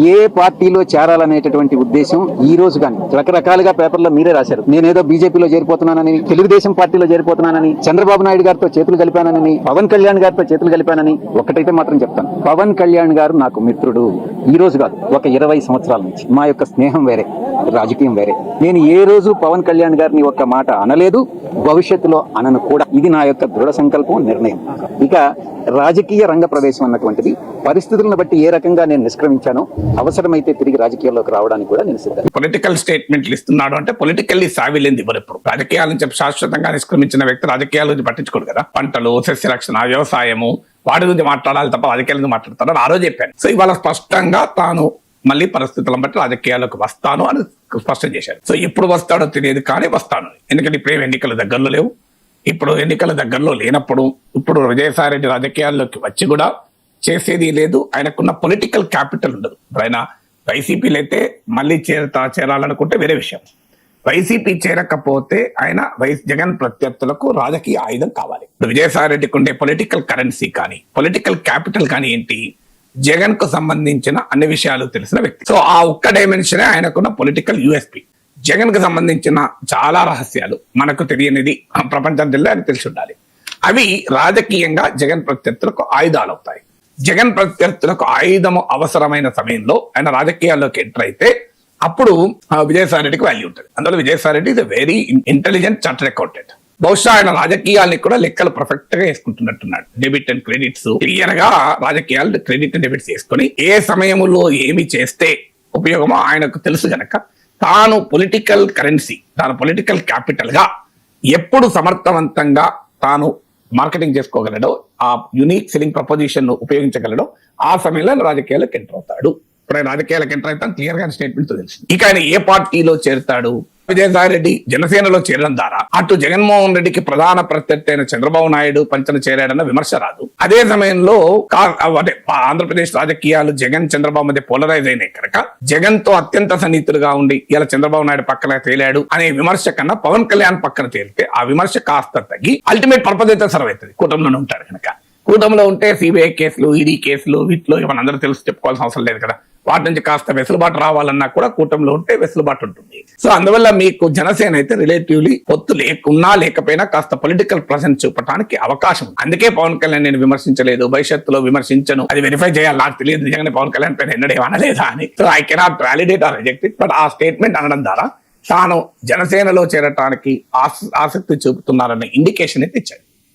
ఏ పార్టీలో చేరాలనేటటువంటి ఉద్దేశం ఈ రోజు కానీ రకరకాలుగా పేపర్లో మీరే రాశారు. నేనేదో బీజేపీలో చేరిపోతున్నానని, తెలుగుదేశం పార్టీలో చేరిపోతున్నానని, చంద్రబాబు నాయుడు గారితో చేతులు కలిపానని, పవన్ కళ్యాణ్ గారితో చేతులు కలిపానని. ఒకటైతే మాత్రం చెప్తాను, పవన్ కళ్యాణ్ గారు నాకు మిత్రుడు. ఈ రోజు కాదు, ఒక 20 సంవత్సరాల నుంచి మా యొక్క స్నేహం వేరే, రాజకీయం వేరే. నేను ఏ రోజు పవన్ కళ్యాణ్ గారిని ఒక్క మాట అనలేదు, భవిష్యత్తులో అనను కూడా. ఇది నా యొక్క దృఢ సంకల్పం, నిర్ణయం. ఇక రాజకీయ రంగ ప్రవేశం అన్నటువంటిది పరిస్థితులను బట్టి ఏ రకంగా నేను నిష్క్రమించానో అవసరమైతే తిరిగి రాజకీయాల్లోకి రావడానికి కూడా నేను సిద్ధం. పొలిటికల్ స్టేట్మెంట్లు ఇస్తున్నాడు అంటే పొలిటికల్లీ సావిలేంది ఎవరు. ఇప్పుడు రాజకీయాల నుంచి శాశ్వతంగా నిష్క్రమించిన వ్యక్తి రాజకీయాల నుంచి పట్టించుకోడు కదా. పంటలు, సస్యరక్షణ, వ్యవసాయము వాటి గురించి మాట్లాడాలి తప్ప రాజకీయాల నుంచి మాట్లాడతారు. ఆ రోజు చెప్పాను. సో ఇవాళ స్పష్టంగా తాను మళ్ళీ పరిస్థితులను బట్టి రాజకీయాలకు వస్తాను అని స్పష్టం చేశారు. సో ఎప్పుడు వస్తాడో తెలియదు, కానీ వస్తాను. ఎందుకంటే ఇప్పుడు ఎన్నికల దగ్గరలో లేవు. ఇప్పుడు ఎన్నికల దగ్గరలో లేనప్పుడు ఇప్పుడు విజయసాయి రెడ్డి రాజకీయాల్లోకి వచ్చి కూడా చేసేది లేదు. ఆయనకున్న పొలిటికల్ క్యాపిటల్ ఉండదు. ఇప్పుడు ఆయన వైసీపీలో అయితే మళ్ళీ చేరాలనుకుంటే వేరే విషయం. వైసీపీ చేరకపోతే ఆయన జగన్ ప్రత్యర్థులకు రాజకీయ ఆయుధం కావాలి. ఇప్పుడు విజయసాయి రెడ్డికి ఉండే పొలిటికల్ కరెన్సీ కానీ పొలిటికల్ క్యాపిటల్ కానీ ఏంటి, జగన్ కు సంబంధించిన అన్ని విషయాలు తెలిసిన వ్యక్తి. సో ఆ ఒక్క డైమెన్షనే ఆయనకున్న పొలిటికల్ యూఎస్పీ. జగన్ కు సంబంధించిన చాలా రహస్యాలు మనకు తెలియనిది ప్రపంచం ఆయన తెలిసి ఉండాలి. అవి రాజకీయంగా జగన్ ప్రత్యర్థులకు ఆయుధాలు అవుతాయి. జగన్ ప్రత్యర్థులకు ఆయుధము అవసరమైన సమయంలో ఆయన రాజకీయాల్లోకి ఎంటర్ అయితే అప్పుడు విజయసాయి రెడ్డికి వాల్యూ ఉంటుంది. అందులో Vijayasai Reddy is very intelligent chartered accountant. బహుశా ఆయన రాజకీయాల్ని కూడా లెక్కలు పర్ఫెక్ట్ గా వేసుకుంటున్నట్టున్నాడు. డెబిట్ అండ్ క్రెడిట్స్ క్లియర్ గా రాజకీయాలు క్రెడిట్ అండ్ డెబిట్స్ వేసుకొని ఏ సమయంలో ఏమి చేస్తే ఉపయోగమో ఆయనకు తెలుసు గనక తాను పొలిటికల్ కరెన్సీ, తాను పొలిటికల్ క్యాపిటల్ గా ఎప్పుడు సమర్థవంతంగా తాను మార్కెటింగ్ చేసుకోగలడో, ఆ యునిక్ సెల్లింగ్ ప్రపోజిషన్ ను ఉపయోగించగలడో ఆ సమయంలో రాజకీయాలకు ఎంటర్ అవుతాడు. ఇప్పుడు ఆయన రాజకీయాలకు ఎంటర్ అవుతాను క్లియర్ గా స్టేట్మెంట్ తెలిసింది. ఇక ఆయన ఏ పార్టీలో చేరుతాడు? విజయసాయి రెడ్డి జనసేనలో చేరడం ద్వారా అటు జగన్మోహన్ రెడ్డికి ప్రధాన ప్రత్యర్థి అయిన చంద్రబాబు నాయుడు పంచన చేరాడన్న విమర్శ రాదు. అదే సమయంలో ఆంధ్రప్రదేశ్ రాజకీయాలు జగన్ చంద్రబాబు మధ్య పోలరైజ్ అయినాయి కనుక జగన్ తో అత్యంత సన్నిహితులుగా ఉండి ఇలా చంద్రబాబు నాయుడు పక్కన తేలాడు అనే విమర్శ కన్నా పవన్ కళ్యాణ్ పక్కన తేలితే ఆ విమర్శ కాస్త తగ్గి అల్టిమేట్ పర్పస్ అయితే సర్వ్ అవుతుంది. కూటమిలోనే ఉంటాడు కనుక. కూటమిలో ఉంటే సిబిఐ కేసులు, ఈడీ కేసులు, వీటిలో మనందరూ తెలుసు, చెప్పుకోవాల్సిన అవసరం లేదు కదా. వాటి నుంచి కాస్త వెసులుబాటు రావాలన్నా కూడా కూటమిలో ఉంటే వెసులుబాటు ఉంటుంది. సో అందువల్ల మీకు జనసేన అయితే రిలేటివ్లీ పొత్తు లేకున్నా లేకపోయినా కాస్త పొలిటికల్ ప్రెసెన్స్ చూపడానికి అవకాశం. అందుకే పవన్ కళ్యాణ్ నేను విమర్శించలేదు, భవిష్యత్తులో విమర్శించను, అది వెరిఫై చేయాలి, నాకు తెలియదు నిజంగానే పవన్ కళ్యాణ్ పైన ఎన్నడేం అనలేదా అని. So I cannot validate are reject it. But ఆ స్టేట్మెంట్ అనడం ద్వారా తాను జనసేనలో చేరటానికి ఆసక్తి చూపుతున్నారన్న ఇండికేషన్ అయితే ఇచ్చాడు.